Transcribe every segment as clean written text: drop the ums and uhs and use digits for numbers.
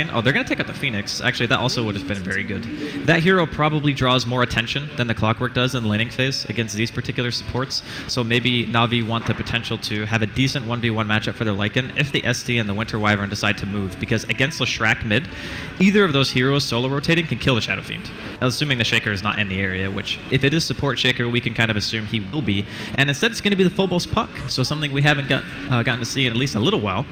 second. Oh, they're going to take out the Phoenix. Actually, that also would have been very good. That hero probably draws more attention than the Clockwork does in the laning phase against these particular supports. So maybe Na'Vi want the potential to have a decent 1v1 matchup for their Lycan if the SD and the Winter Wyvern decide to move. Because against the Shrek mid, either of those heroes solo rotating can kill the Shadow Fiend. Assuming the Shaker is not in the area, which if it is support Shaker, we can kind of assume he will be. And instead, it's going to be the Phobos Puck. So something we haven't gotten to see in at least a little while.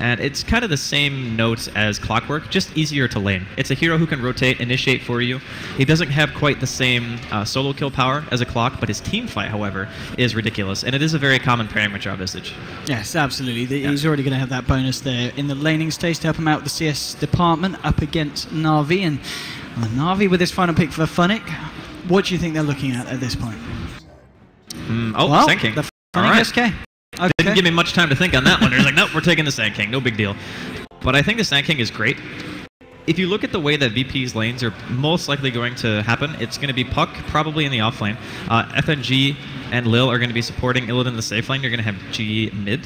And it's kind of the same note as Clockwork, just easier to lane. It's a hero who can rotate, initiate for you. He doesn't have quite the same solo kill power as a Clock, but his team fight, however, is ridiculous. And it is a very common pairing with Visage. Yes, absolutely. He's already going to have that bonus there in the laning stage to help him out with the CS department up against Na'Vi. And Na'Vi with his final pick for Funnick. What do you think they're looking at this point? Well, Sand King. The Funnick SK. Okay. Didn't give me much time to think on that one. They're like, nope, we're taking the Sand King, no big deal. But I think the Sand King is great. If you look at the way that VP's lanes are most likely going to happen, it's going to be Puck probably in the off lane. FNG and Lil are going to be supporting Illidan in the safe lane. You're going to have G mid.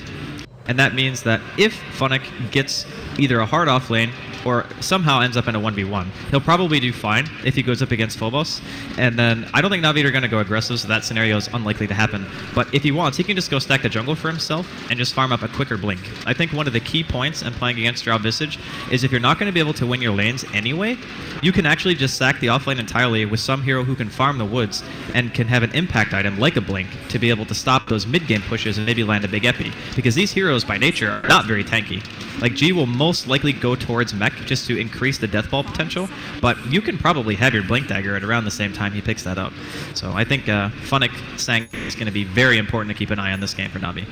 And that means that if Funnick gets either a hard off lane or somehow ends up in a 1v1, he'll probably do fine if he goes up against Phobos. And then I don't think Na'Vi are going to go aggressive, so that scenario is unlikely to happen. But if he wants, he can just go stack the jungle for himself and just farm up a quicker blink. I think one of the key points in playing against Visage is if you're not going to be able to win your lanes anyway, you can actually just sack the offlane entirely with some hero who can farm the woods and can have an impact item like a blink to be able to stop those mid-game pushes and maybe land a big epi. Because these heroes by nature are not very tanky. Like G will most likely go towards mech just to increase the death ball potential, but you can probably have your blink dagger at around the same time he picks that up. So I think Funnick Sang is going to be very important to keep an eye on this game for Na'Vi.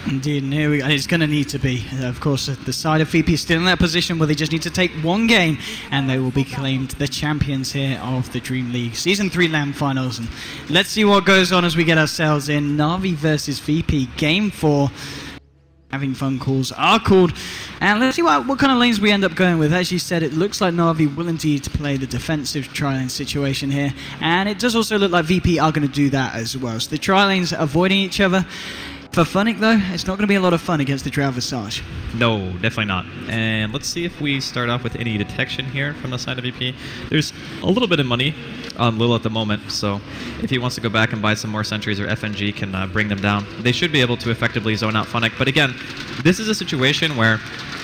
Indeed, and it's going to need to be. Of course, the side of VP is still in that position where they just need to take one game and they will be claimed the champions here of the Dream League Season 3 LAN Finals. And let's see what goes on as we get ourselves in. Na'Vi versus VP, Game 4. Having phone calls are called, and let's see what kind of lanes we end up going with. As you said, it looks like Na'Vi will indeed play the defensive tri-lane situation here, and it does also look like VP are going to do that as well. So the tri-lanes avoiding each other. For Funnick, though, it's not going to be a lot of fun against the Drow Visage. No, definitely not. And let's see if we start off with any detection here from the side of VP. There's a little bit of money on Lil at the moment, so if he wants to go back and buy some more sentries or FNG can bring them down, they should be able to effectively zone out Funnick. But again, this is a situation where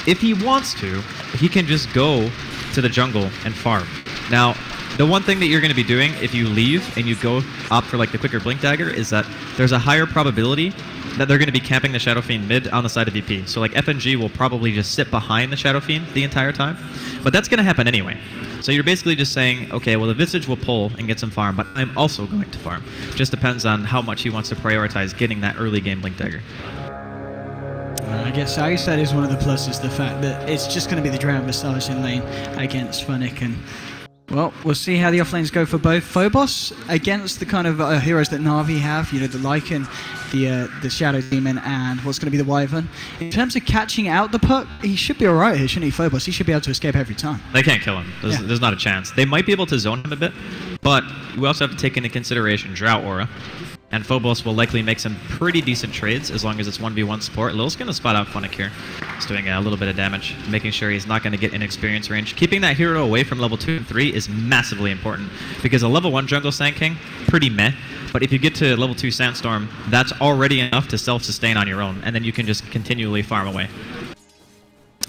if he wants to, he can just go to the jungle and farm. Now, the one thing that you're going to be doing if you leave and you go opt for like the quicker blink dagger is that there's a higher probability that they're going to be camping the Shadow Fiend mid on the side of VP. So like FNG will probably just sit behind the Shadow Fiend the entire time. But that's going to happen anyway. So you're basically just saying, okay, well the Visage will pull and get some farm, but I'm also going to farm. Just depends on how much he wants to prioritize getting that early game blink dagger. I guess I guess that is one of the pluses, the fact that it's just going to be the Drow Visage in lane against Funnick. And well, we'll see how the offlanes go for both. Phobos against the kind of heroes that Na'Vi have, you know, the Lycan, the Shadow Demon, and what's going to be the Wyvern. In terms of catching out the Puck, he should be alright here, shouldn't he, Phobos? He should be able to escape every time. They can't kill him. There's not a chance. They might be able to zone him a bit, but we also have to take into consideration Drought Aura. And Phobos will likely make some pretty decent trades as long as it's 1v1 support. Lil's going to spot out Funnick here. He's doing a little bit of damage, making sure he's not going to get in experience range. Keeping that hero away from level 2 and 3 is massively important, because a level 1 jungle Sand King, pretty meh. But if you get to level 2 Sandstorm, that's already enough to self-sustain on your own, and then you can just continually farm away.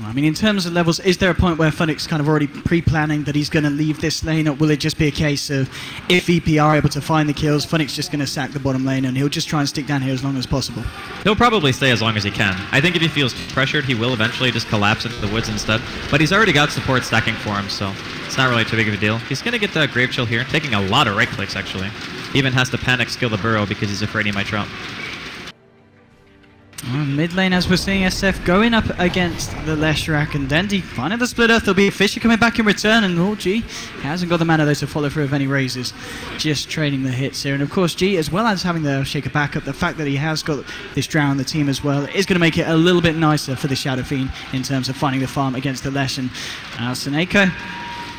I mean, in terms of levels, is there a point where Funnick's kind of already pre-planning that he's going to leave this lane, or will it just be a case of if VP are able to find the kills, Funnick's just going to sack the bottom lane and he'll just try and stick down here as long as possible? He'll probably stay as long as he can. I think if he feels pressured, he will eventually just collapse into the woods instead. But he's already got support stacking for him, so it's not really too big of a deal. He's going to get the Grave Chill here, taking a lot of right clicks actually. He even has to panic skill the burrow because he's afraid he might drop. Mid lane, as we're seeing SF going up against the Leshrac, and Dendy finding the split earth. There'll be a Fisher coming back in return, and oh, G hasn't got the mana though to follow through with any raises, just trading the hits here. And of course, G, as well as having the Shaker backup, the fact that he has got this Drow on the team as well is going to make it a little bit nicer for the Shadow Fiend in terms of finding the farm against the Lesh. And Seneko,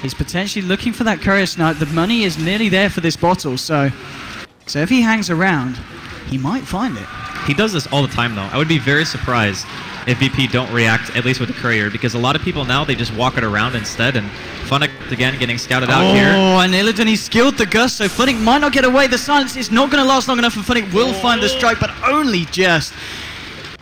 he's potentially looking for that Courier Snipe. The money is nearly there for this bottle, so if he hangs around, he might find it. He does this all the time, though. I would be very surprised if VP don't react, at least with the courier, because a lot of people now, they just walk it around instead, and Funnick, again, getting scouted out here. Oh, and Illidan, he skilled the Gust, so Funnick might not get away. The silence is not going to last long enough, and Funnick will find the strike, but only just.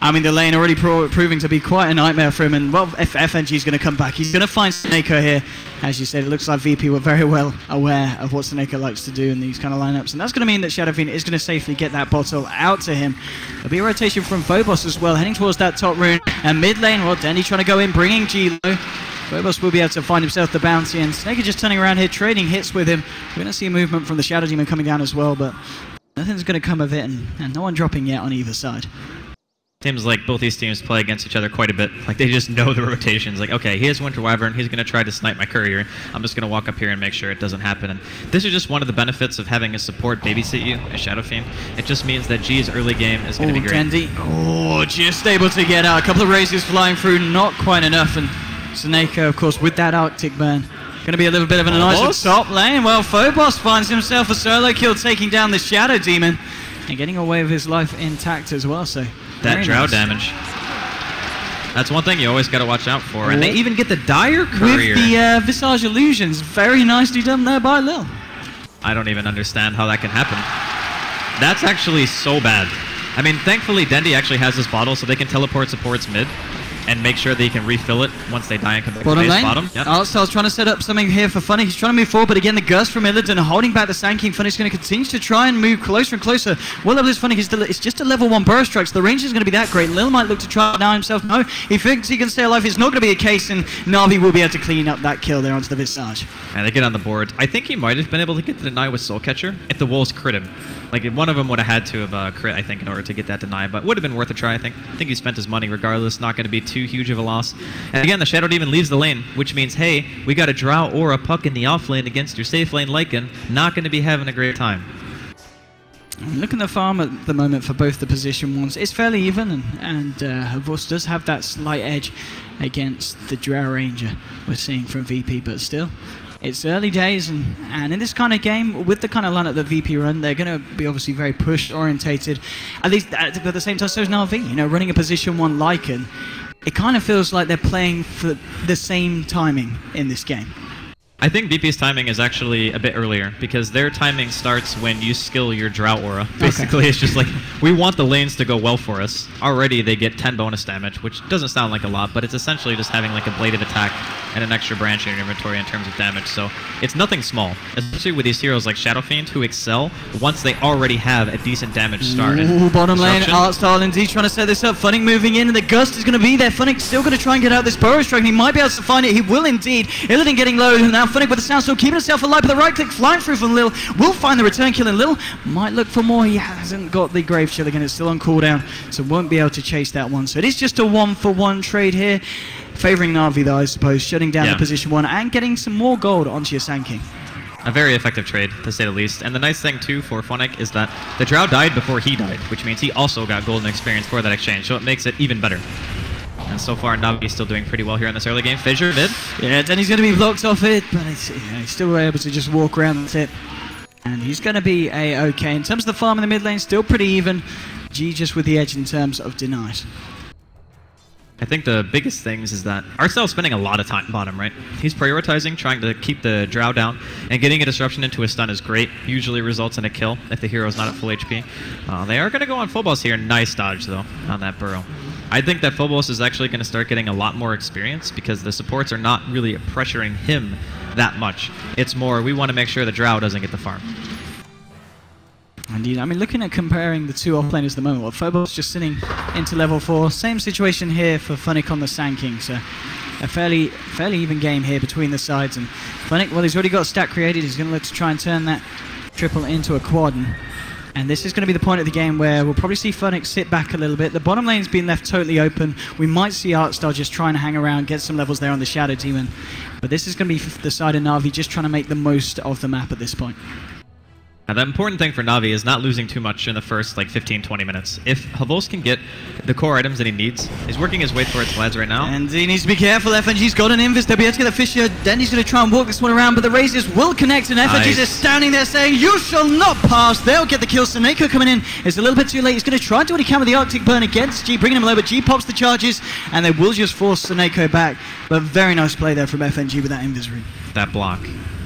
I mean, the lane already proving to be quite a nightmare for him, and well, if FNG is going to come back, he's going to find Snako here. As you said, it looks like VP were very well aware of what Snako likes to do in these kind of lineups, and that's going to mean that Shadow Fiend is going to safely get that bottle out to him. There'll be a rotation from Phobos as well, heading towards that top rune, and mid lane, well, Dendy trying to go in, bringing G-Lo. Phobos will be able to find himself the bounty, and Snako just turning around here, trading hits with him. We're going to see a movement from the Shadow Demon coming down as well, but nothing's going to come of it, and no one dropping yet on either side. Seems like both these teams play against each other quite a bit. Like, they just know the rotations. Like, okay, here's Winter Wyvern. He's going to try to snipe my courier. I'm just going to walk up here and make sure it doesn't happen. And this is just one of the benefits of having a support babysit you, a Shadow Fiend. It just means that G's early game is going to be great. Dendy. Oh, just able to get out. A couple of raises flying through, not quite enough. And Snako, of course, with that Arctic burn. Going to be a little bit of an annoyance top lane. Well, Phobos finds himself a solo kill, taking down the Shadow Demon. And getting away with his life intact as well, so... That drow damage. That's one thing you always got to watch out for. And they even get the Dire Courier. With the Visage Illusions. Very nicely done there by Lil. I don't even understand how that can happen. That's actually so bad. I mean, thankfully, Dendy actually has this bottle, so they can teleport supports mid and make sure they can refill it once they die and come back to base bottom. Yep. Artstyle's trying to set up something here for Funny. He's trying to move forward, but again, the Gust from Illidan holding back the Sand King. Funny's going to continue to try and move closer and closer. What level is Funny? It's just a level 1 burst strike, so the range is going to be that great. Lil might look to try it now himself. No, he thinks he can stay alive. It's not going to be the case, and Na'Vi will be able to clean up that kill there onto the Visage. And they get on the board. I think he might have been able to get the deny with Soul Catcher if the Wolves crit him. Like, one of them would have had to have crit, I think, in order to get that deny, but would have been worth a try, I think. I think he spent his money regardless, not going to be too huge of a loss. And again, the Shadow Demon leaves the lane, which means, hey, we got a Drow or a Puck in the off lane against your safe lane Lycan. Not going to be having a great time. Looking at the farm at the moment for both the position ones, it's fairly even, and Havos does have that slight edge against the Drow Ranger we're seeing from VP, but still. It's early days, and in this kind of game, with the kind of lineup that VP run, they're going to be obviously very push-orientated. At least at the same time, so is Na'Vi. You know, running a position 1 Lycan, it kind of feels like they're playing for the same timing in this game. I think VP's timing is actually a bit earlier, because their timing starts when you skill your Drought Aura. Basically, it's just like, we want the lanes to go well for us. Already, they get 10 bonus damage, which doesn't sound like a lot, but it's essentially just having like a bladed attack and an extra branch in your inventory in terms of damage, so it's nothing small. Especially with these heroes like Shadow Fiend, who excel once they already have a decent damage start. Ooh, bottom lane, Artstyle indeed trying to set this up. Funnick moving in, and the Gust is going to be there. Funnick's still going to try and get out this Burrow Strike, and he might be able to find it. He will indeed. Illidan getting low, and now Funnick with the Sound Storm keeping himself alive, but the right click flying through from Lil will find the return kill, and Lil might look for more. He hasn't got the Grave Chill again, it's still on cooldown, so won't be able to chase that one. So it is just a 1-for-1 trade here, favouring Na'Vi though, I suppose, shutting down the position 1 and getting some more gold onto your Sand King. A very effective trade, to say the least. And the nice thing, too, for Funnick is that the Drow died before he died, which means he also got golden experience for that exchange, so it makes it even better. And so far, Na'Vi's still doing pretty well here in this early game. Fissure mid. Yeah, Denny's going to be blocked off it, but he's still able to just walk around the tip. And he's going to be A-okay. In terms of the farm in the mid lane, still pretty even. G just with the edge in terms of denies. I think the biggest things is that Artstyle's spending a lot of time bottom, right? He's prioritizing, trying to keep the Drow down, and getting a disruption into a stun is great. Usually results in a kill if the hero's not at full HP. They are going to go on Phobos here. Nice dodge, though, on that Burrow. I think that Phobos is actually going to start getting a lot more experience because the supports are not really pressuring him that much. It's more, we want to make sure the Drow doesn't get the farm. Indeed, I mean, looking at comparing the two offlaners at the moment, well, Phobos just sitting into level 4. Same situation here for Funnick on the Sand King, so a fairly even game here between the sides. And Funnick, well, he's already got a stack created. He's going to look to try and turn that triple into a quad. And this is going to be the point of the game where we'll probably see Funnick sit back a little bit. The bottom lane's been left totally open. We might see Artstar just trying to hang around, get some levels there on the Shadow Demon. But this is going to be the side of Na'Vi just trying to make the most of the map at this point. Now, the important thing for Na'Vi is not losing too much in the first like 15-20 minutes. If Havos can get the core items that he needs, he's working his way towards Lads right now. And he needs to be careful. FNG's got an invis. They'll be able to get the Fisher. Dendy's going to try and walk this one around, but the razors will connect, and FNG's just standing there saying, "You shall not pass." They'll get the kill. Seneko coming in. It's a little bit too late. He's going to try and do what he can with the Arctic Burn against G, bringing him low, but G pops the charges, and they will just force Seneko back. But very nice play there from FNG with that invis ring. That block.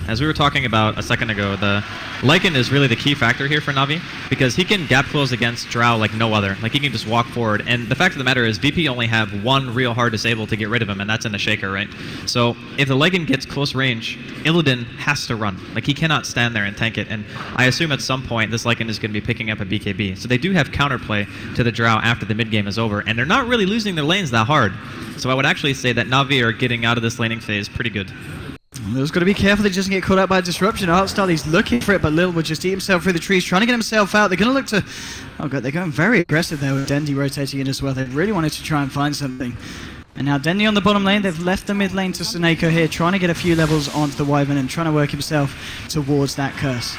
As we were talking about a second ago, the Lycan is really the key factor here for Na'Vi, because he can gap close against Drow like no other. Like, he can just walk forward, and the fact of the matter is VP only have one real hard disable to get rid of him, and that's in the Shaker, right? So if the Lycan gets close range, Illidan has to run. Like, he cannot stand there and tank it, and I assume at some point this Lycan is going to be picking up a BKB. So they do have counterplay to the Drow after the mid-game is over, and they're not really losing their lanes that hard. So I would actually say that Na'Vi are getting out of this laning phase pretty good. Lil's got to be careful that he doesn't get caught out by a disruption. Artstyle, he's looking for it, but Lil will just eat himself through the trees, trying to get himself out. They're going to look to... Oh god, they're going very aggressive there with Dendy rotating in as well. They really wanted to try and find something. And now Dendy on the bottom lane. They've left the mid lane to Seneko here, trying to get a few levels onto the Wyvern and trying to work himself towards that curse.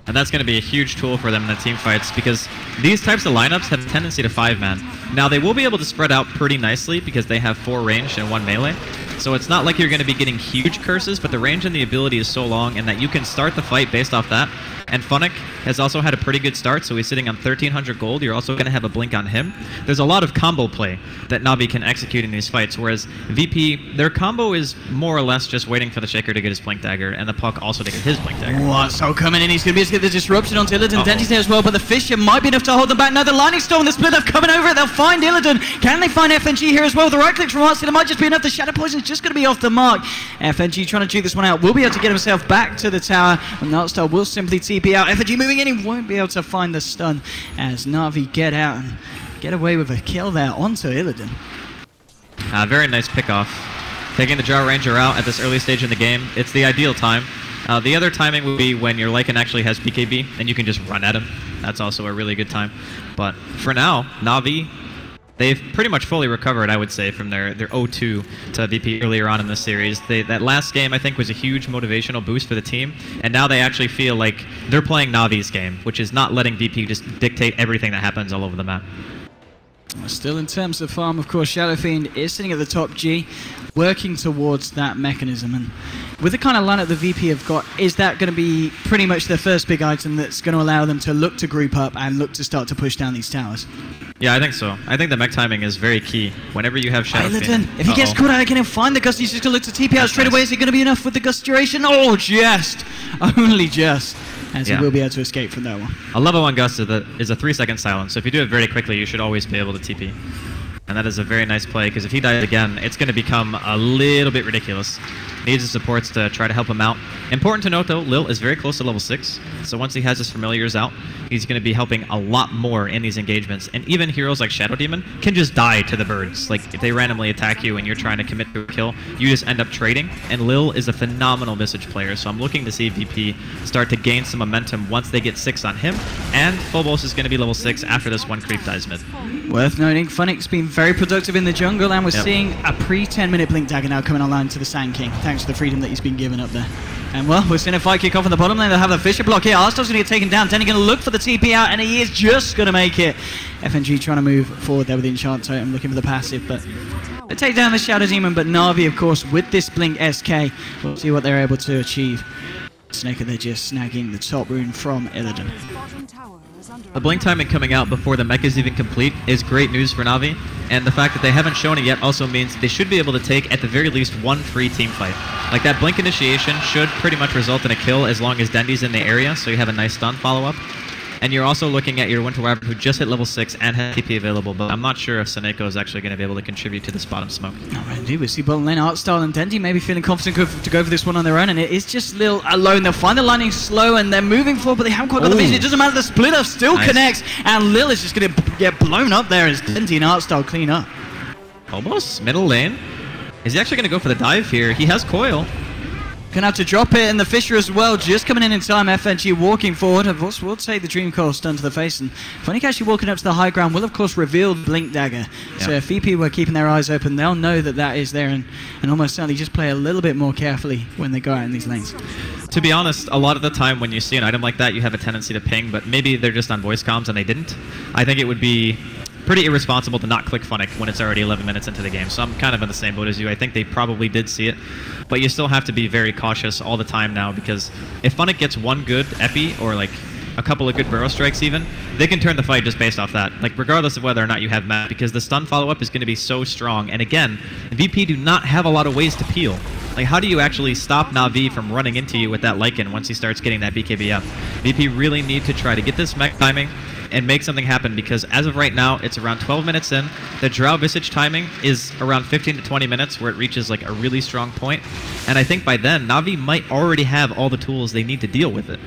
And that's going to be a huge tool for them in the team fights, because these types of lineups have a tendency to 5-man. Now, they will be able to spread out pretty nicely because they have 4 ranged and 1 melee. So it's not like you're going to be getting huge curses, but the range and the ability is so long, and that you can start the fight based off that. And Funnick has also had a pretty good start, so he's sitting on 1,300 gold. You're also going to have a blink on him. There's a lot of combo play that Na'Vi can execute in these fights, whereas VP, their combo is more or less just waiting for the Shaker to get his blink dagger, and the Puck also to get his blink dagger. What? So coming in, he's going to be able to get the disruption onto Illidan. Dendy's there as well, but the Fisher might be enough to hold them back. Now the Lightning Storm, the split up coming over it. They'll find Illidan. Can they find FNG here as well? The right click from Artsy, it might just be enough. The Shadow Poison is just going to be off the mark. FNG trying to chew this one out. Will be able to get himself back to the tower, and Artstar will simply TP out. FNG moving in, he won't be able to find the stun as Na'Vi get out and get away with a kill there onto Illidan. Very nice pickoff. Taking the Drow Ranger out at this early stage in the game, it's the ideal time. The other timing would be when your Lycan actually has BKB and you can just run at him. That's also a really good time. But for now, Na'Vi, they've pretty much fully recovered, I would say, from their 0-2 to VP earlier on in the series. That last game, I think, was a huge motivational boost for the team, and now they actually feel like they're playing Na'Vi's game, which is not letting VP just dictate everything that happens all over the map. Still in terms of farm, of course, Shadow Fiend is sitting at the top G, working towards that mechanism. And with the kind of lineup the VP have got, is that going to be pretty much the first big item that's going to allow them to look to group up and look to start to push down these towers? Yeah, I think so. I think the mech timing is very key. Whenever you have Shadow Fiend... If he gets caught out, can he find the Gust? He's just going to look to TP out straight away. Is it going to be enough with the Gust duration? Oh, just. Only just. As he will be able to escape from that one. A level 1 Gust is a 3-second silence, so if you do it very quickly, you should always be able to TP. And that is a very nice play, because if he dies again, it's going to become a little bit ridiculous. Needs the supports to try to help him out. Important to note, though, Lil is very close to level 6, so once he has his familiars out, he's going to be helping a lot more in these engagements. And even heroes like Shadow Demon can just die to the birds. Like, if they randomly attack you and you're trying to commit to a kill, you just end up trading. And Lil is a phenomenal Visage player, so I'm looking to see VP start to gain some momentum once they get 6 on him. And Phobos is going to be level 6 after this one creep dies mid. Worth noting, Funnick's been very productive in the jungle, and we're seeing a pre-10-minute Blink Dagger now coming online to the Sand King, thanks to the freedom that he's been given up there. And well, we're seeing a fight kick off on the bottom lane. They'll have the Fisher block here. Arstov's going to get taken down. Denny going to look for the TP out, and he is just going to make it. FNG trying to move forward there with the Enchant Totem, looking for the passive, but they take down the Shadow Demon. But Na'Vi, of course, with this Blink SK, we'll see what they're able to achieve. Snaker, they're just snagging the top rune from Illidan. The blink timing coming out before the mech is even complete is great news for Na'Vi, and the fact that they haven't shown it yet also means they should be able to take, at the very least, one free team fight. Like, that blink initiation should pretty much result in a kill as long as Dendy's in the area, so you have a nice stun follow-up. And you're also looking at your Winter Wyvern, who just hit level 6 and has TP available, but I'm not sure if Seneko is actually going to be able to contribute to this bottom smoke. Alright, indeed. We see bottom lane Artstyle and Dendy maybe feeling confident to go for this one on their own, and it is just Lil alone. They'll find the lightning slow, and they're moving forward, but they haven't quite got the vision. It doesn't matter, the split up still connects, and Lil is just going to get blown up there as Dendy and Artstyle clean up. Almost middle lane. Is he actually going to go for the dive here? He has coil. Gonna have to drop it, and the Fisher as well, just coming in time. FNG walking forward. Of course, we'll take the Dream Coil stun to the face, and Funnick actually walking up to the high ground will, of course, reveal Blink Dagger. So if VP were keeping their eyes open, they'll know that that is there, and almost certainly just play a little bit more carefully when they go out in these lanes. To be honest, a lot of the time when you see an item like that, you have a tendency to ping, but maybe they're just on voice comms and they didn't. I think it would be pretty irresponsible to not click Funnick when it's already 11 minutes into the game, so I'm kind of in the same boat as you. I think they probably did see it, but you still have to be very cautious all the time now, because if Funnick gets one good epi, or like a couple of good burrow strikes even, they can turn the fight just based off that, like regardless of whether or not you have Matt, because the stun follow-up is going to be so strong, and again, VP do not have a lot of ways to peel. Like, how do you actually stop Na'Vi from running into you with that Lycan once he starts getting that BKB up? VP really need to try to get this mech timing and make something happen, because as of right now, it's around 12 minutes in. The Drow Visage timing is around 15 to 20 minutes where it reaches like a really strong point. And I think by then, Na'Vi might already have all the tools they need to deal with it.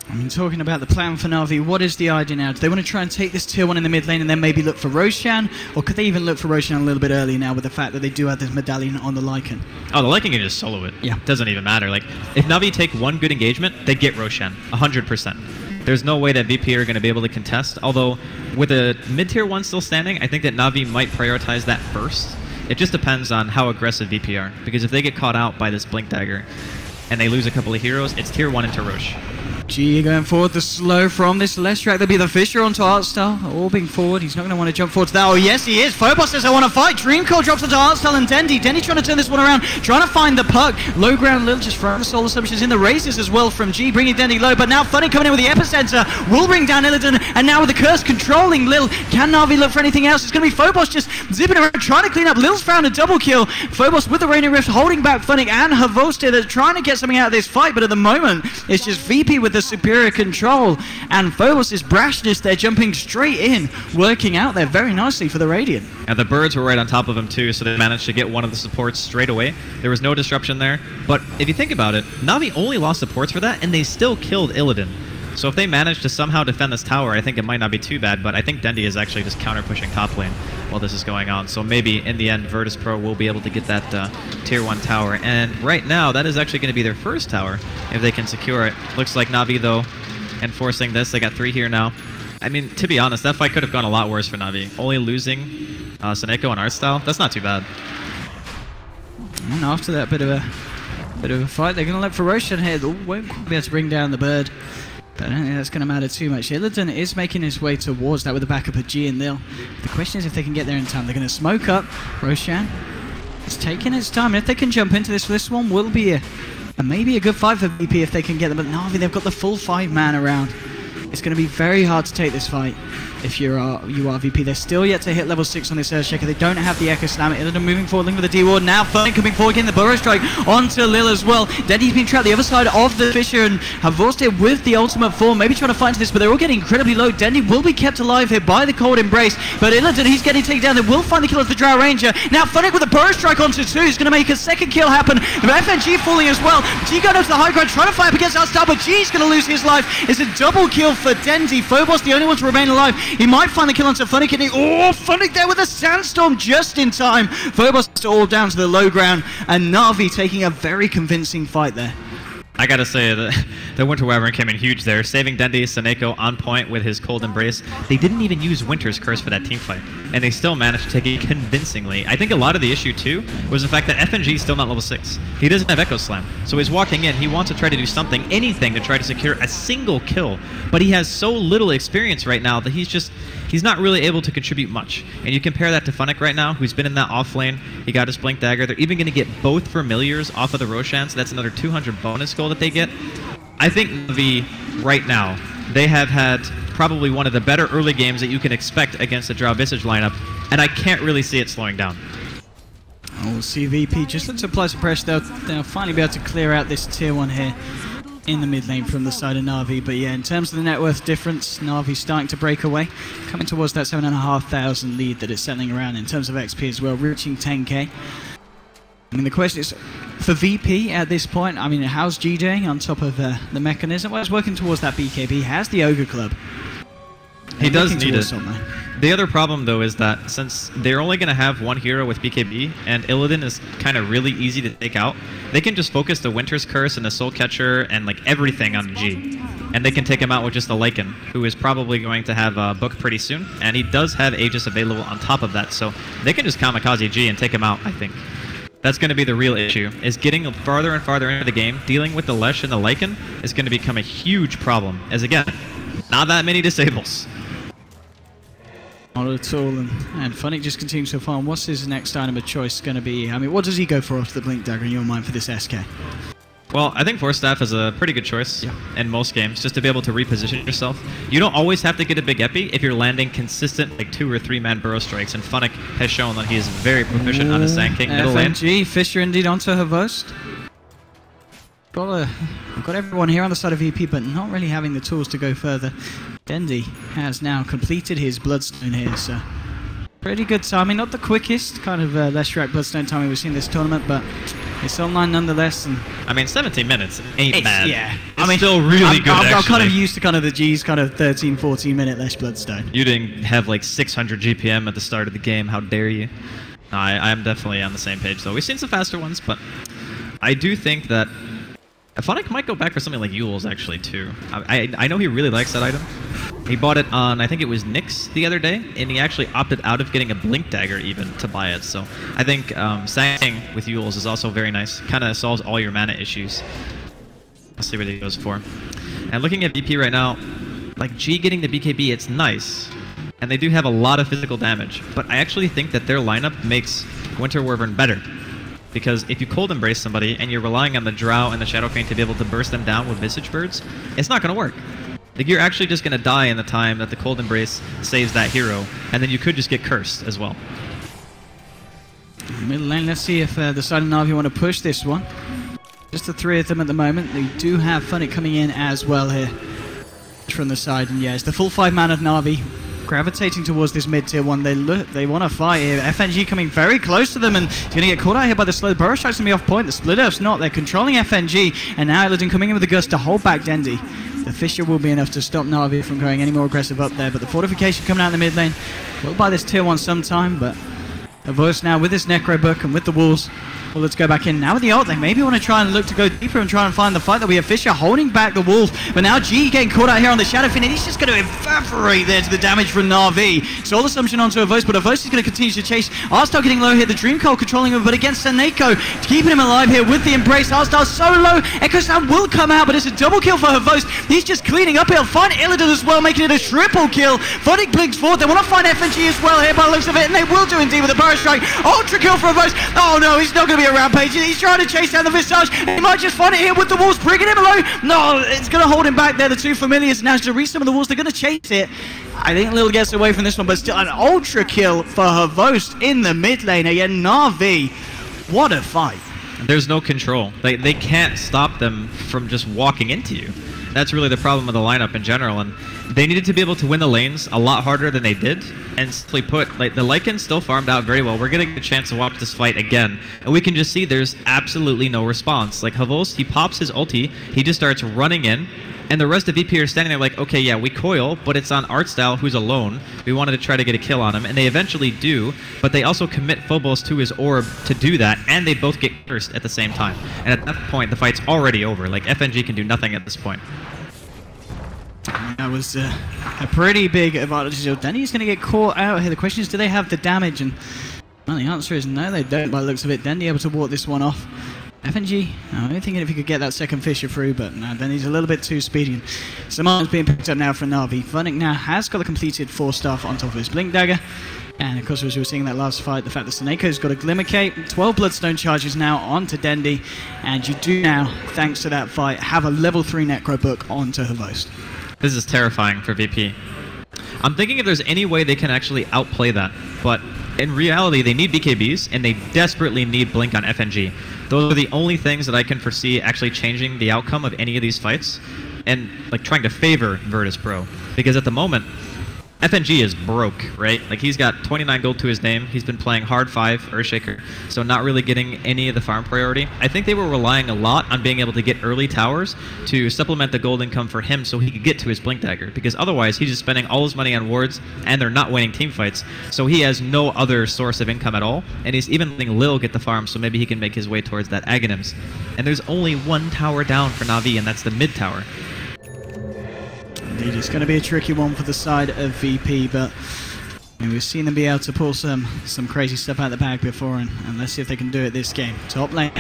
I mean, talking about the plan for Na'Vi, what is the idea now? Do they want to try and take this tier 1 in the mid lane and then maybe look for Roshan? Or could they even look for Roshan a little bit early now with the fact that they do have this medallion on the Lycan? Oh, the Lycan can just solo it. Yeah. Doesn't even matter. Like, if Na'Vi take one good engagement, they get Roshan, 100%. There's no way that VP are going to be able to contest, although with a mid-tier 1 still standing, I think that Na'Vi might prioritize that first. It just depends on how aggressive VP are, because if they get caught out by this Blink Dagger and they lose a couple of heroes, it's tier 1 into Roche. G going forward, the slow from this Leshrac. There'll be the Fisher onto Artstar, orbing forward. He's not going to want to jump forward to that. Oh, yes, he is. Phobos says, I want to fight. Dreamcoil drops onto Artstar and Dendy. Dendy trying to turn this one around, trying to find the puck. Low ground Lil just throwing the solar submissions in the races as well from G, bringing Dendy low. But now Funny coming in with the epicenter will bring down Illidan. And now with the curse controlling Lil, can Na'Vi look for anything else? It's going to be Phobos just zipping around, trying to clean up. Lil's found a double kill. Phobos with the Rainy Rift holding back Funny and Havosta. They're trying to get something out of this fight, but at the moment, it's just VP with the superior control. And Phobos' brashness, they're jumping straight in, working out there very nicely for the Radiant. And the birds were right on top of him too, so they managed to get one of the supports straight away. There was no disruption there, but if you think about it, Na'Vi only lost supports for that, and they still killed Illidan. So if they manage to somehow defend this tower, I think it might not be too bad, but I think Dendy is actually just counter-pushing top lane while this is going on. So maybe in the end, Virtus.Pro will be able to get that tier 1 tower. And right now, that is actually going to be their first tower if they can secure it. Looks like Na'Vi, though, enforcing this. They got 3 here now. I mean, to be honest, that fight could have gone a lot worse for Na'Vi. Only losing Seneko and Artstyle, that's not too bad. And after that bit of a fight, they're going to look for Roshan here. They won't be able to bring down the bird, but I don't think that's going to matter too much. Illidan is making his way towards that with the backup of G and Lil. The question is if they can get there in time. They're going to smoke up. Roshan is taking its time, and if they can jump into this one will be maybe a good fight for VP if they can get them, but Na'Vi, they've got the full 5-man around. It's going to be very hard to take this fight if you are VP. They're still yet to hit level 6 on this Earthshaker. They don't have the Echo Slam. Illidan moving forward, looking for the D-Ward. Now Funny coming forward, getting the Burrow Strike onto Lil as well. Dendy's been trapped the other side of the Fisher, and Havosta with the ultimate form, maybe trying to fight into this, but they're all getting incredibly low. Dendy will be kept alive here by the Cold Embrace, but Illidan, he's getting taken down. They will find the kill of the Drow Ranger. Now Funny with the Burrow Strike onto 2 is going to make a second kill happen. But FNG falling as well. G going up to the high ground, trying to fight up against Artstar, but G's going to lose his life. It's a double kill for Dendy. Phobos, the only one to remain alive. He might find the kill onto Funny. Oh, Funny there with a sandstorm just in time. Phobos all down to the low ground, and Na'Vi taking a very convincing fight there. I gotta say that the Winter Wyvern came in huge there, saving Dendy, Seneko on point with his Cold Embrace. They didn't even use Winter's Curse for that team fight, and they still managed to take it convincingly. I think a lot of the issue, too, was the fact that FNG is still not level 6. He doesn't have Echo Slam, so he's walking in, he wants to try to do something, anything to try to secure a single kill, but he has so little experience right now that he's not really able to contribute much. And you compare that to Funnick right now, who's been in that off lane. He got his Blink Dagger. They're even going to get both Familiars off of the Roshan, so that's another 200 bonus gold that they get. I think Na'Vi, right now, they have had probably one of the better early games that you can expect against the Drow Visage lineup, and I can't really see it slowing down. We'll see VP just look to apply some pressure. They'll finally be able to clear out this tier 1 here in the mid lane from the side of Na'Vi. But yeah, in terms of the net worth difference, Na'Vi's starting to break away, coming towards that 7,500 lead that it's settling around in terms of XP as well, reaching 10k. I mean, the question is, for VP at this point, I mean, how's G doing on top of the mechanism? Well, it's working towards that BKB. He has the Ogre Club. He does need it. The other problem, though, is that since they're only going to have one hero with BKB, and Illidan is kind of really easy to take out, they can just focus the Winter's Curse and the Soul Catcher and like everything on G. And they can take him out with just the Lycan, who is probably going to have a book pretty soon. And he does have Aegis available on top of that, so they can just kamikaze G and take him out, I think. That's going to be the real issue, is getting farther and farther into the game. Dealing with the Lesh and the Lycan is going to become a huge problem, as again, not that many disables. Not at all, and Funnick just continues to farm. What's his next item of choice going to be? I mean, what does he go for after the Blink Dagger in your mind for this SK? Well, I think Force Staff is a pretty good choice in most games, just to be able to reposition yourself. You don't always have to get a big epi if you're landing consistent, like 2 or 3 man burrow strikes, and Funnick has shown that he is very proficient on his Sand King middle lane. FNG, Fisher indeed onto Havost. Got everyone here on the side of VP, but not really having the tools to go further. Dendi has now completed his Bloodstone here, so pretty good timing. Not the quickest, kind of less track Bloodstone timing we've seen this tournament, but it's online nonetheless. And I mean, 17 minutes ain't bad. Yeah, It's still really good, I'm kind of used to kind of the G's kind of 13, 14 minute less Bloodstone. You didn't have like 600 GPM at the start of the game. How dare you? No, I'm definitely on the same page, though. We've seen some faster ones, but I do think that Funnick might go back for something like Yule's, actually, too. I know he really likes that item. He bought it on, I think it was Nyx the other day, and he actually opted out of getting a Blink Dagger even to buy it. So I think Sang with Yule's is also very nice. Kind of solves all your mana issues. Let's see what he goes for. And looking at VP right now, like G getting the BKB, it's nice. And they do have a lot of physical damage. But I actually think that their lineup makes Winter Wyvern better. Because if you Cold Embrace somebody and you're relying on the Drow and the Shadow Fiend to be able to burst them down with Visage Birds, it's not going to work. Like, you're actually just going to die in the time that the Cold Embrace saves that hero, and then you could just get cursed as well. Middle lane, let's see if the side of Na'Vi want to push this one. Just the 3 of them at the moment. They do have Funnick coming in as well here from the side, and yeah, it's the full 5 man of Na'Vi gravitating towards this mid-tier one. They want to fight here. FNG coming very close to them, and he's going to get caught out here by the slow. Burrow Strike's going to be off point. The Split Earth's not. They're controlling FNG, and now Illidan coming in with the gust to hold back Dendi. The Fissure will be enough to stop Na'Vi from going any more aggressive up there, but the Fortification coming out in the mid lane will buy this tier 1 sometime, but Havost now with this Necro Book and with the Wolves. Well, let's go back in. Now with the ult, they maybe want to try and look to go deeper and try and find the fight that we have. Fisher holding back the Wolf, but now G getting caught out here on the Shadow Fiend, and he's just going to evaporate there to the damage from Na'Vi. So all assumption onto Havost, but Havost is going to continue to chase. Arstar getting low here, the Dream Coil controlling him, but against Seneko, keeping him alive here with the Embrace. Arstar so low, Echo Sound will come out, but it's a double kill for Havost. He's just cleaning up. He'll find Illidan as well, making it a triple kill. Funnick blinks forward. They want to find FNG as well here by the looks of it, and they will do indeed with a Burrow Strike. Ultra kill for Havost. Oh no, he's not going to be a Rampage. He's trying to chase down the Visage. He might just find it here with the Wolves, bringing him low. No, it's going to hold him back there. The 2 familiars now to reach some of the Wolves. They're going to chase it. I think Lil gets away from this one, but still an ultra kill for Havost in the mid lane. Again, Na'Vi, what a fight. There's no control. They can't stop them from just walking into you. That's really the problem with the lineup in general, and they needed to be able to win the lanes a lot harder than they did. And simply put, like, the Lycan still farmed out very well. We're getting a chance to watch this fight again, and we can just see there's absolutely no response. Like, Havost, he pops his ulti, he just starts running in, and the rest of VP are standing there like, okay, yeah, we coil, but it's on Artstyle, who's alone. We wanted to try to get a kill on him, and they eventually do, but they also commit Phobos to his orb to do that, and they both get cursed at the same time. And at that point, the fight's already over. Like, FNG can do nothing at this point. That was a pretty big advantage. So Denny's going to get caught out here. The question is, do they have the damage? And well, the answer is no, they don't by the looks of it. Denny able to walk this one off. FNG, I'm thinking if he could get that second Fissure through, but no, Denny's a little bit too speedy. Some items being picked up now from Na'Vi. Funnick now has got the completed 4 staff on top of his Blink Dagger. And of course, as we were seeing in that last fight, the fact that Seneco's got a Glimmer Cape, 12 Bloodstone charges now onto Dendi, and you do now, thanks to that fight, have a level 3 Necro Book onto Havost. This is terrifying for VP. I'm thinking if there's any way they can actually outplay that, but in reality, they need BKBs, and they desperately need Blink on FNG. Those are the only things that I can foresee actually changing the outcome of any of these fights, and like trying to favor Virtus.Pro. Because at the moment, FNG is broke, right? Like, he's got 29 gold to his name. He's been playing hard 5 Earthshaker, so not really getting any of the farm priority. I think they were relying a lot on being able to get early towers to supplement the gold income for him so he could get to his Blink Dagger, because otherwise he's just spending all his money on wards, and they're not winning team fights, so he has no other source of income at all, and he's even letting Lil get the farm so maybe he can make his way towards that Aghanims. And there's only 1 tower down for Na'Vi, and that's the mid tower. Indeed, it's going to be a tricky one for the side of VP, but And we've seen them be able to pull some crazy stuff out of the bag before, and let's see if they can do it this game. Top lane.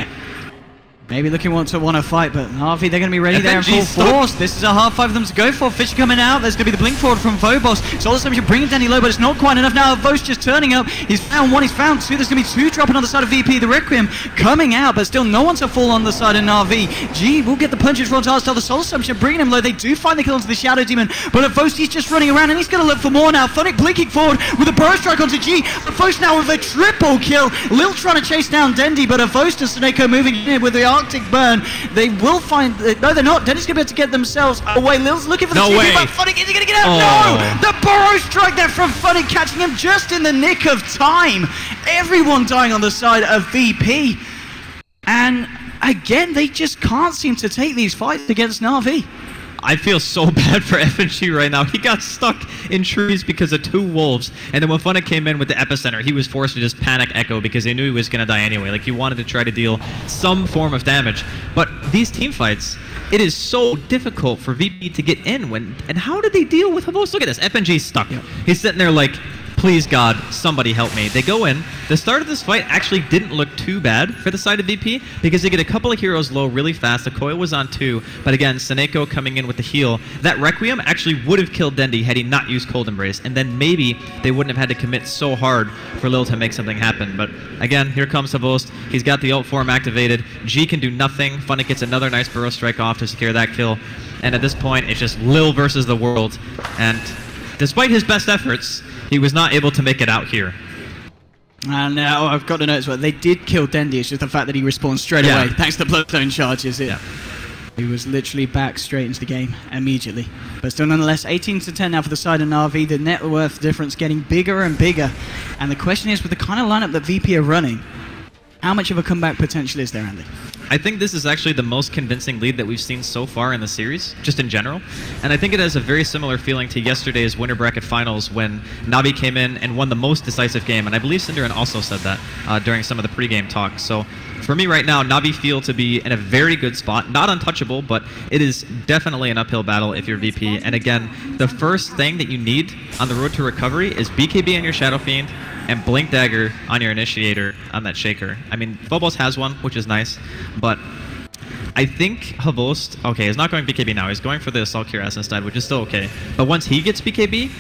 Maybe looking to want to fight, but Na'Vi, they're going to be ready there in full force. This is a hard fight for them to go for. Fisher coming out. There's going to be the blink forward from Phobos. Solar Slam should bring him Danny low, but it's not quite enough now. Vos just turning up. He's found one, he's found two. There's going to be two dropping on the side of VP. The Requiem coming out, but still no one to fall on the side of Na'Vi. G will get the punches from Tarstel. The Solar Slam should bring him low. They do find the kill onto the Shadow Demon, but Vos, he's just running around, and he's going to look for more now. Phonic blinking forward with a burrow strike onto G. Vos now with a triple kill. Lil trying to chase down Dendi, but Vos to Sneko moving in with the Arctic Burn. They will find... no, they're not. Denny's going to be able to get themselves away. Lil's looking for the TP, but Phonic, is he going to get out? Oh. No! The burrow strike there from Phonic, catching him just in the nick of time. Everyone dying on the side of VP. And again, they just can't seem to take these fights against Na'Vi. I feel so bad for FNG right now. He got stuck in trees because of two wolves, and then when Phonic came in with the epicenter, he was forced to just panic echo because he knew he was going to die anyway. Like, he wanted to try to deal some form of damage. But these team fights, it is so difficult for VP to get in. And how did they deal with Havos? Look at this. FNG's stuck. Yep. He's sitting there like, please God, somebody help me. They go in. The start of this fight actually didn't look too bad for the side of VP because they get a couple of heroes low really fast. The Koya was on 2, but again, Sneko coming in with the heal. That Requiem actually would have killed Dendi had he not used Cold Embrace, and then maybe they wouldn't have had to commit so hard for Lil to make something happen. But again, here comes Havost. He's got the ult form activated. G can do nothing. Phonic gets another nice burrow strike off to secure that kill. And at this point, it's just Lil versus the world. And despite his best efforts, he was not able to make it out here. And now I've got to notice what they did kill Dendi. It's just the fact that he respawned straight away thanks to the Bloodstone charges. He was literally back straight into the game immediately. But still, nonetheless, 18-10 now for the side of Na'Vi. The net worth difference getting bigger and bigger. And the question is, with the kind of lineup that VP are running, how much of a comeback potential is there, Andy? I think this is actually the most convincing lead that we've seen so far in the series, just in general. And I think it has a very similar feeling to yesterday's Winter Bracket Finals when Navi came in and won the most decisive game. And I believe Cinderin also said that during some of the pregame talks. So for me right now, Navi feel to be in a very good spot. Not untouchable, but it is definitely an uphill battle if you're VP. And again, the first thing that you need on the road to recovery is BKB on your Shadow Fiend and Blink Dagger on your Initiator on that Shaker. I mean, Phobos has one, which is nice, but I think Havost, okay, is not going BKB now. He's going for the Assault Cuirass instead, which is still okay. But once he gets BKB,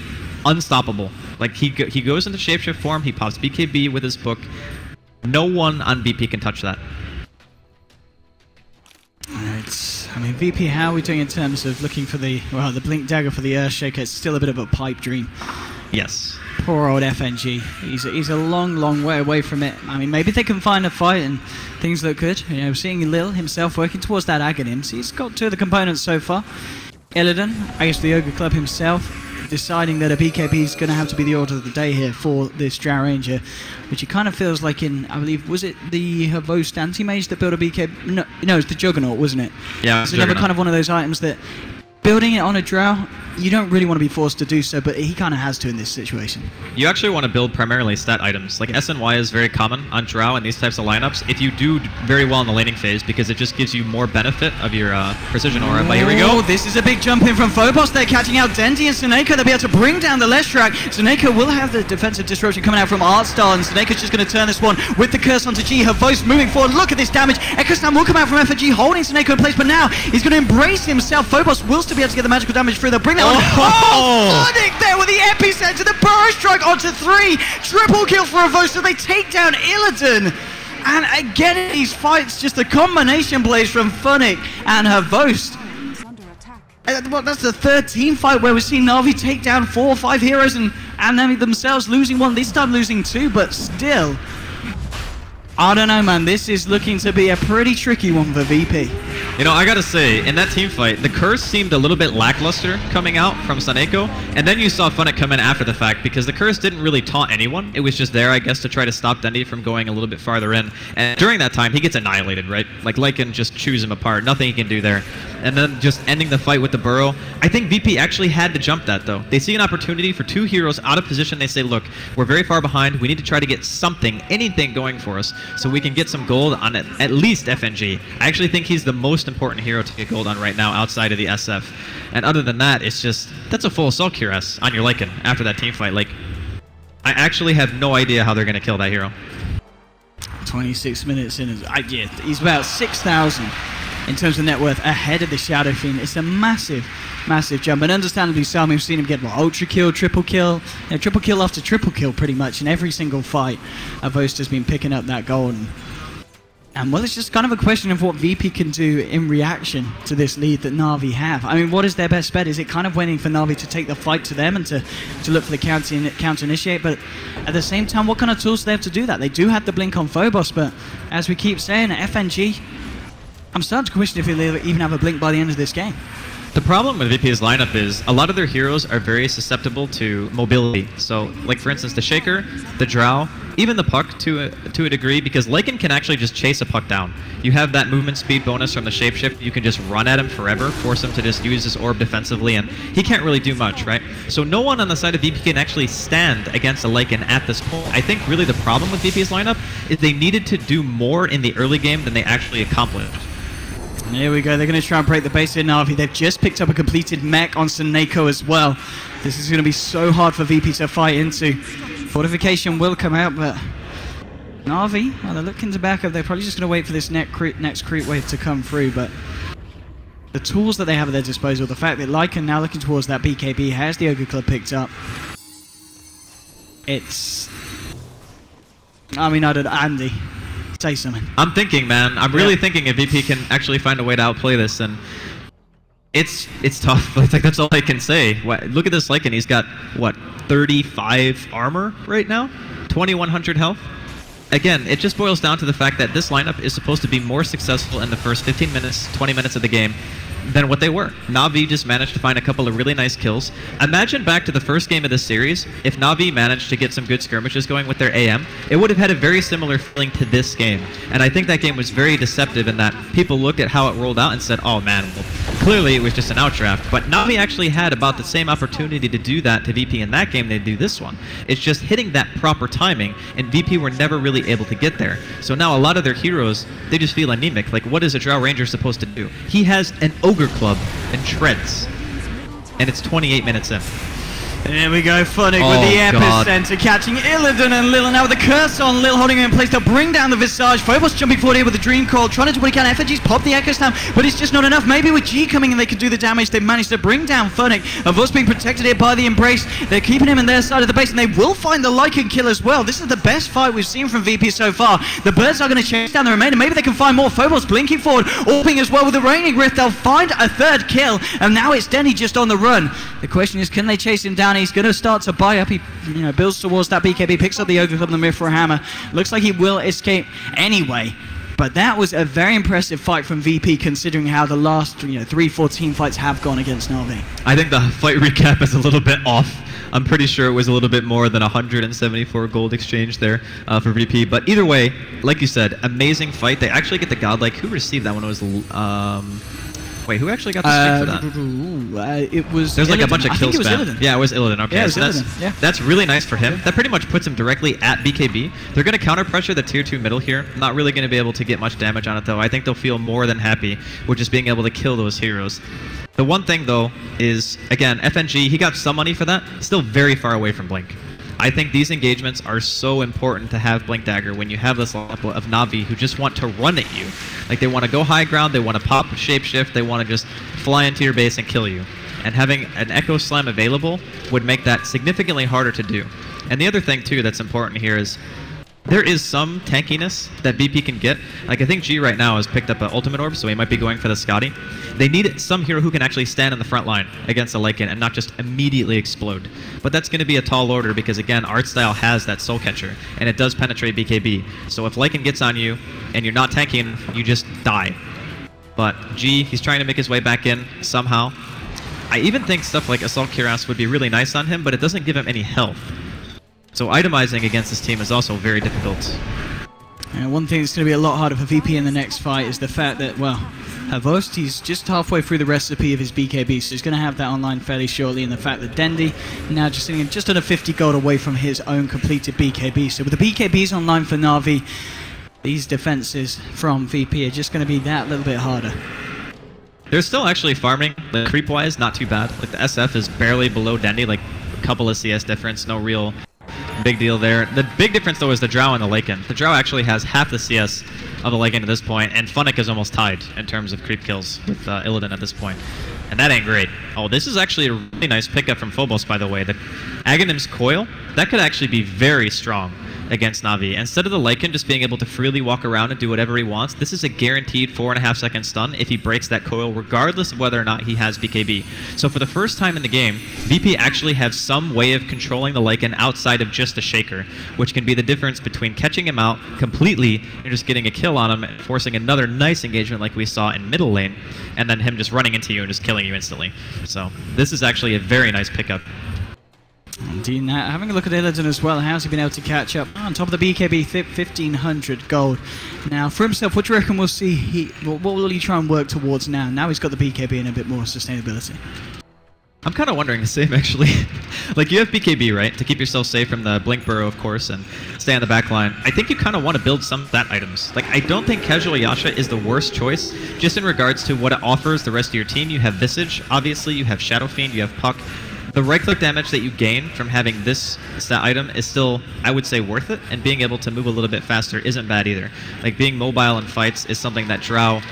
unstoppable. Like, he goes into Shapeshift form, he pops BKB with his book. No one on VP can touch that. Alright, I mean, VP, how are we doing in terms of looking for the Blink Dagger for the Earthshaker? It's still a bit of a pipe dream. Yes. Poor old FNG. He's a long way away from it. I mean, maybe they can find a fight and things look good. You know, seeing Lil himself working towards that Aghanim. So he's got 2 of the components so far. Illidan, I guess the Ogre Club himself, deciding that a BKB is going to have to be the order of the day here for this Drow Ranger, which it kind of feels like in, I believe, was it the Havost Anti-Mage that built a BKB? No, it's the Juggernaut, wasn't it? Yeah, it's another kind of one of those items that building it on a Drow, you don't really want to be forced to do so, but he kind of has to in this situation. You actually want to build primarily stat items. Like SNY is very common on Drow and these types of lineups if you do very well in the laning phase because it just gives you more benefit of your precision aura. But here we go. This is a big jump in from Phobos. They're catching out Dendi and Sneko. They'll be able to bring down the Leshrac. Sneko will have the defensive disruption coming out from Artstar, and Snake's just going to turn this one with the curse onto G. Havost moving forward. Look at this damage. Echo Slam will come out from FNG holding Sneko in place, but now he's going to embrace himself. Phobos will still be able to get the magical damage through. They'll bring that one. Phonic there with the epicenter, the burrow strike onto 3, triple kill for Havost, so they take down Illidan. And again in these fights, just a combination blaze from Phonic and Havost. Well, that's the 3rd team fight where we've seen Na'Vi take down 4 or 5 heroes and them themselves losing 1, this time losing 2, but still. I don't know, man. This is looking to be a pretty tricky one for VP. You know, I gotta say, in that team fight, the curse seemed a little bit lackluster coming out from Sneko, and then you saw Phonic come in after the fact because the curse didn't really taunt anyone. It was just there, I guess, to try to stop Dendi from going a little bit farther in. And during that time, he gets annihilated, right? Like, Lycan just chews him apart. Nothing he can do there. And then just ending the fight with the burrow. I think VP actually had to jump that, though. They see an opportunity for 2 heroes out of position. They say, look, we're very far behind. We need to try to get something, anything going for us so we can get some gold on it, at least FNG. I actually think he's the most important hero to get gold on right now outside of the SF. And other than that, it's just, that's a full Assault Cuirass on your Lycan after that team fight. Like, I actually have no idea how they're going to kill that hero. 26 minutes in. Yeah, he's about 6,000 in terms of net worth ahead of the Shadow Fiend. It's a massive, massive jump. And understandably so, I mean, we've seen him get ultra kill, triple kill, triple kill after triple kill pretty much in every single fight. Vost has been picking up that gold. And well, it's just kind of a question of what VP can do in reaction to this lead that Na'Vi have. I mean, what is their best bet? Is it kind of waiting for Na'Vi to take the fight to them and to look for the counter-initiate? But at the same time, what kind of tools do they have to do that? They do have the blink on Phobos, but as we keep saying, FNG, I'm starting to question if they'll even have a blink by the end of this game. The problem with VP's lineup is a lot of their heroes are very susceptible to mobility. So, like for instance, the Shaker, the Drow, even the Puck to a degree, because Lycan can actually just chase a Puck down. You have that movement speed bonus from the Shapeshift. You can just run at him forever, force him to just use his orb defensively, and he can't really do much, right? So no one on the side of VP can actually stand against a Lycan at this point. I think really the problem with VP's lineup is they needed to do more in the early game than they actually accomplished. Here we go, they're going to try and break the base here, Na'Vi. They've just picked up a completed mech on Seneko as well. This is going to be so hard for VP to fight into. Fortification will come out, but Na'Vi, well, they're looking to back up. They're probably just going to wait for this next creep wave to come through, but the tools that they have at their disposal, the fact that Lycan now looking towards that BKB, has the Ogre Club picked up. It's... I mean, I don't know, Andy. Say something. I'm thinking, man. I'm really thinking if VP can actually find a way to outplay this, and it's tough. It's like that's all I can say. Look at this Lycan. He's got what, 35 armor right now, 2100 health. Again, it just boils down to the fact that this lineup is supposed to be more successful in the first 15 minutes, 20 minutes of the game than what they were. Na'Vi just managed to find a couple of really nice kills. Imagine back to the first game of this series, if Na'Vi managed to get some good skirmishes going with their AM, it would have had a very similar feeling to this game. And I think that game was very deceptive in that people looked at how it rolled out and said, oh man, well, clearly it was just an outdraft. But Na'Vi actually had about the same opportunity to do that to VP in that game they do this one. It's just hitting that proper timing, and VP were never really able to get there. So now a lot of their heroes, they just feel anemic. Like, what is a Drow Ranger supposed to do? He has an Ogre Club and treads, and it's 28 minutes in. There we go, Funnick with the epicenter, catching Illidan and Lil, and now with the curse on Lil, holding him in place to bring down the Visage. Phobos jumping forward here with the Dream Call, trying to do what he can. FNG's popped the Echo Slam, but it's just not enough. Maybe with G coming in, they could do the damage. They've managed to bring down Funnick. Vost being protected here by the Embrace. They're keeping him in their side of the base, and they will find the Lycan kill as well. This is the best fight we've seen from VP so far. The Birds are going to chase down the remainder. Maybe they can find more. Phobos blinking forward, orbing as well with the Raining Rift. They'll find a third kill, and now it's Denny just on the run. The question is, can they chase him down? He's going to start to buy up. He builds towards that BKB, picks up the Ogre Club and the Myth for a hammer. Looks like he will escape anyway. But that was a very impressive fight from VP, considering how the last 3-4 team fights have gone against Na'Vi. I think the fight recap is a little bit off. I'm pretty sure it was a little bit more than 174 gold exchange there for VP. But either way, like you said, amazing fight. They actually get the godlike. Who received that one? It was wait, who actually got the stick for that? It was There's Illidan. like a bunch of kill spam. Yeah, it was Illidan. Okay, yeah, it was so Illidan. that's really nice for him. That pretty much puts him directly at BKB. They're going to counter pressure the tier 2 middle here. Not really going to be able to get much damage on it though. I think they'll feel more than happy with just being able to kill those heroes. The one thing though is, again, FNG, he got some money for that. Still very far away from Blink. I think these engagements are so important to have Blink Dagger when you have this lineup of Na'Vi who just want to run at you. Like, they want to go high ground, they want to pop Shapeshift, they want to just fly into your base and kill you. And having an Echo Slam available would make that significantly harder to do. And the other thing, too, that's important here is there is some tankiness that VP can get. Like, I think G right now has picked up an Ultimate Orb, so he might be going for the Scotty. They need some hero who can actually stand in the front line against a Lycan and not just immediately explode. But that's going to be a tall order because, again, Artstyle has that Soul Catcher, and it does penetrate BKB. So if Lycan gets on you and you're not tanking, you just die. But G, he's trying to make his way back in somehow. I even think stuff like Assault Cuirass would be really nice on him, but it doesn't give him any health. So itemizing against this team is also very difficult. And one thing that's going to be a lot harder for VP in the next fight is the fact that, well, Vost, he's just halfway through the recipe of his BKB, so he's going to have that online fairly shortly, and the fact that Dendy now just sitting just under 50 gold away from his own completed BKB. So with the BKBs online for Na'Vi, these defenses from VP are just going to be that little bit harder. They're still actually farming, like, creep-wise, not too bad. Like, the SF is barely below Dendy, like a couple of CS difference, no real Big deal there. The big difference, though, is the Drow and the Lycan. The Drow actually has half the CS of the Lycan at this point, and Funnick is almost tied in terms of creep kills with Illidan at this point. And that ain't great. Oh, this is actually a really nice pickup from Phobos, by the way. The Aghanim's Coil, that could actually be very strong against Na'Vi. Instead of the Lycan just being able to freely walk around and do whatever he wants, this is a guaranteed 4.5 second stun if he breaks that coil, regardless of whether or not he has BKB. So for the first time in the game, VP actually have some way of controlling the Lycan outside of just a shaker, which can be the difference between catching him out completely and just getting a kill on him and forcing another nice engagement like we saw in middle lane, and then him just running into you and just killing you instantly. So this is actually a very nice pickup. Indeed, now having a look at Illidan as well, how's he been able to catch up? On top of the BKB, 1500 gold. Now, for himself, what do you reckon we'll see? What will he try and work towards now? Now he's got the BKB and a bit more sustainability. I'm kind of wondering the same, actually. Like, you have BKB, right? To keep yourself safe from the Blink Burrow, of course, and stay on the back line. I think you kind of want to build some stat items. Like, I don't think Casual Yasha is the worst choice, just in regards to what it offers the rest of your team. You have Visage, obviously, you have Shadow Fiend, you have Puck. The right-click damage that you gain from having this stat item is still, I would say, worth it, and being able to move a little bit faster isn't bad either. Like, being mobile in fights is something that Drow,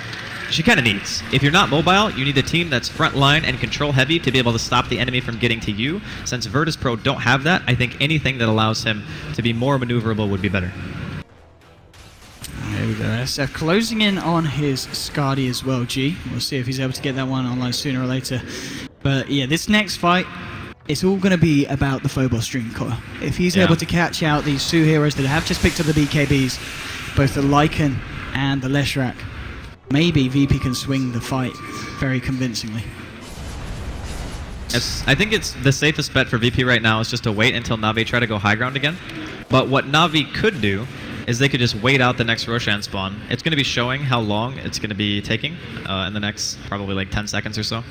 she kind of needs. If you're not mobile, you need a team that's front line and control heavy to be able to stop the enemy from getting to you. Since Virtus.Pro don't have that, I think anything that allows him to be more maneuverable would be better. There we go. SF closing in on his Skadi as well, G. We'll see if he's able to get that one online sooner or later. But yeah, this next fight, it's all going to be about the Phobos Dream Coil. If he's able to catch out these two heroes that have just picked up the BKBs, both the Lycan and the Leshrac, maybe VP can swing the fight very convincingly. I think it's the safest bet for VP right now is just to wait until Na'Vi try to go high ground again. But what Na'Vi could do is they could just wait out the next Roshan spawn. It's going to be showing how long it's going to be taking in the next probably like 10 seconds or so.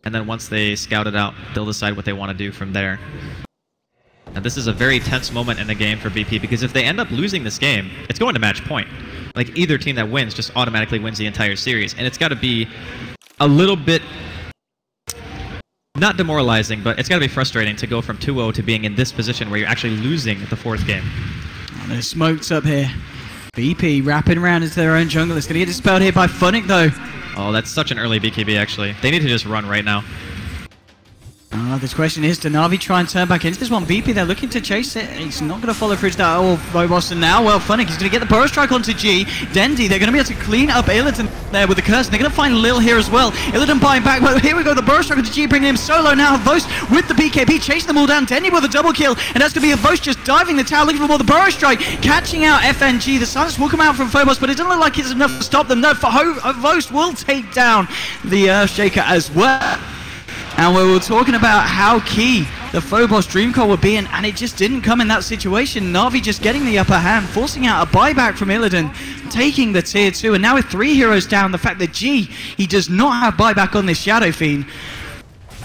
And then once they scout it out, they'll decide what they want to do from there. And this is a very tense moment in the game for VP, because if they end up losing this game, it's going to match point. Like, either team that wins just automatically wins the entire series. And it's got to be a little bit, not demoralizing, but it's got to be frustrating to go from 2-0 to being in this position where you're actually losing the fourth game. Oh, there's smokes up here. VP wrapping around into their own jungle. It's going to get dispelled here by Funnick, though. Oh, that's such an early BKB, actually. They need to just run right now. This question is, does Na'Vi try and turn back into this one? VP, they're looking to chase it. He's not going to follow through that. Oh, Phobos, and now, well, Funnick, he's going to get the Burrow Strike onto G. Dendi, they're going to be able to clean up Illidan there with the curse. And they're going to find Lil here as well. Illidan buying back. Well, here we go, the Burrow Strike onto G, bringing him solo now. Vos with the BKB, chasing them all down. Dendi with a double kill. And that's going to be a Vos just diving the tower, looking for more. The Burrow Strike, catching out FNG. The silence will come out from Phobos, but it doesn't look like it's enough to stop them. No, Vos will take down the Earthshaker as well. And we were talking about how key the Phobos Dream Coil would be, and it just didn't come in that situation. Na'Vi just getting the upper hand, forcing out a buyback from Illidan, taking the tier 2, and now with 3 heroes down, the fact that G, he does not have buyback on this Shadow Fiend.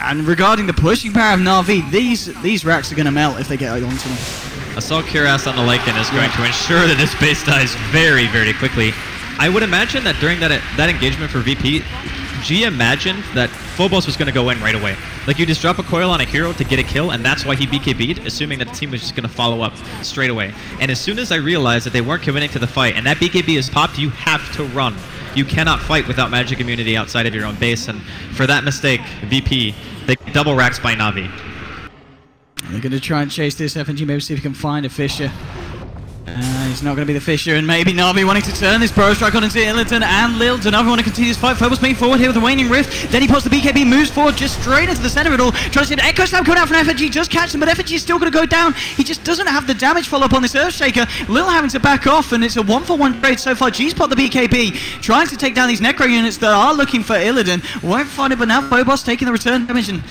And regarding the pushing power of Na'Vi, these racks are going to melt if they get onto them. Assault Cuirass on the Lycan is going to ensure that his base dies very, very quickly. I would imagine that during that engagement for VP, G imagined that Phobos was going to go in right away. Like, you just drop a coil on a hero to get a kill, and that's why he BKB'd, assuming that the team was just going to follow up straight away. And as soon as I realized that they weren't committing to the fight, and that BKB is popped, you have to run. You cannot fight without magic immunity outside of your own base, and for that mistake, VP, they double racks by Na'Vi. They're going to try and chase this FNG, maybe see if he can find a Fissure. He's not going to be the Fissure, and maybe Na'Vi wanting to turn this Burrow Strike on into Illidan and Lil. Na'Vi want to continue this fight. Phobos moving forward here with the Waning Rift. Then he pops the BKB, moves forward just straight into the center of it all. Tries to get an Echo Slam coming out from FNG, just catch him, but FNG is still going to go down. He just doesn't have the damage follow-up on this Earthshaker. Lil having to back off, and it's a 1-for-1 trade so far. G's popped the BKB, trying to take down these Necro units that are looking for Illidan. Won't find it, but now Phobos taking the return damage, and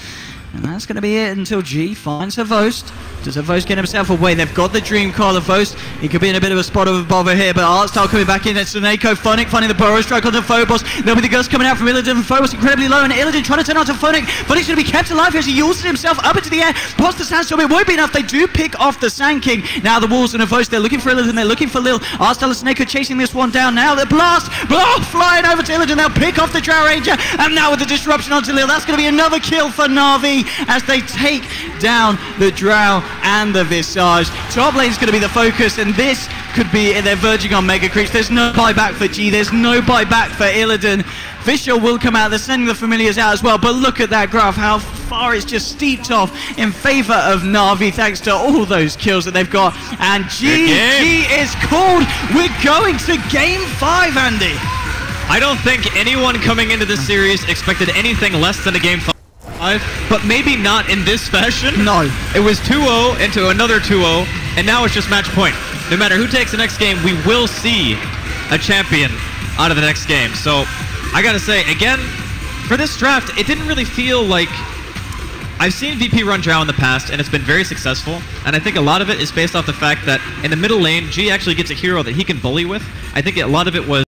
that's going to be it until G finds her Vost. Does her Vost get himself away? They've got the Dream Coil of Vost. He could be in a bit of a spot of a bother here, but Artstyle coming back in. It's Suneko. Funnick finding the Burrow Strike onto Phobos. There'll be the Gust coming out from Illidan. Phobos incredibly low, and Illidan trying to turn out to Funnick. Funnick's going to be kept alive here as he yawls himself up into the air. Pops the Sandstorm. It won't be enough. They do pick off the Sand King. Now the Wolves and the Vost. They're looking for Illidan. They're looking for Lil. Artstyle and Suneko chasing this one down. Now the blast Flying over to Illidan, they'll pick off the Drow Ranger, and now with the disruption onto Lil, that's going to be another kill for Na'Vi as they take down the Drow and the Visage. Top lane's going to be the focus, and this could be, they're verging on Mega Creeps. There's no buyback for G, there's no buyback for Illidan. Visceral will come out, they're sending the familiars out as well, but look at that graph, how far it's just steeped off in favor of Na'Vi thanks to all those kills that they've got. And GG is called. We're going to Game 5, Andy. I don't think anyone coming into this series expected anything less than a Game 5, but maybe not in this fashion. No. It was 2-0 into another 2-0, and now it's just match point. No matter who takes the next game, we will see a champion out of the next game. So I gotta say, again, for this draft, it didn't really feel like... I've seen VP run Drow in the past, and it's been very successful, and I think a lot of it is based off the fact that in the middle lane, G actually gets a hero that he can bully with. I think a lot of it was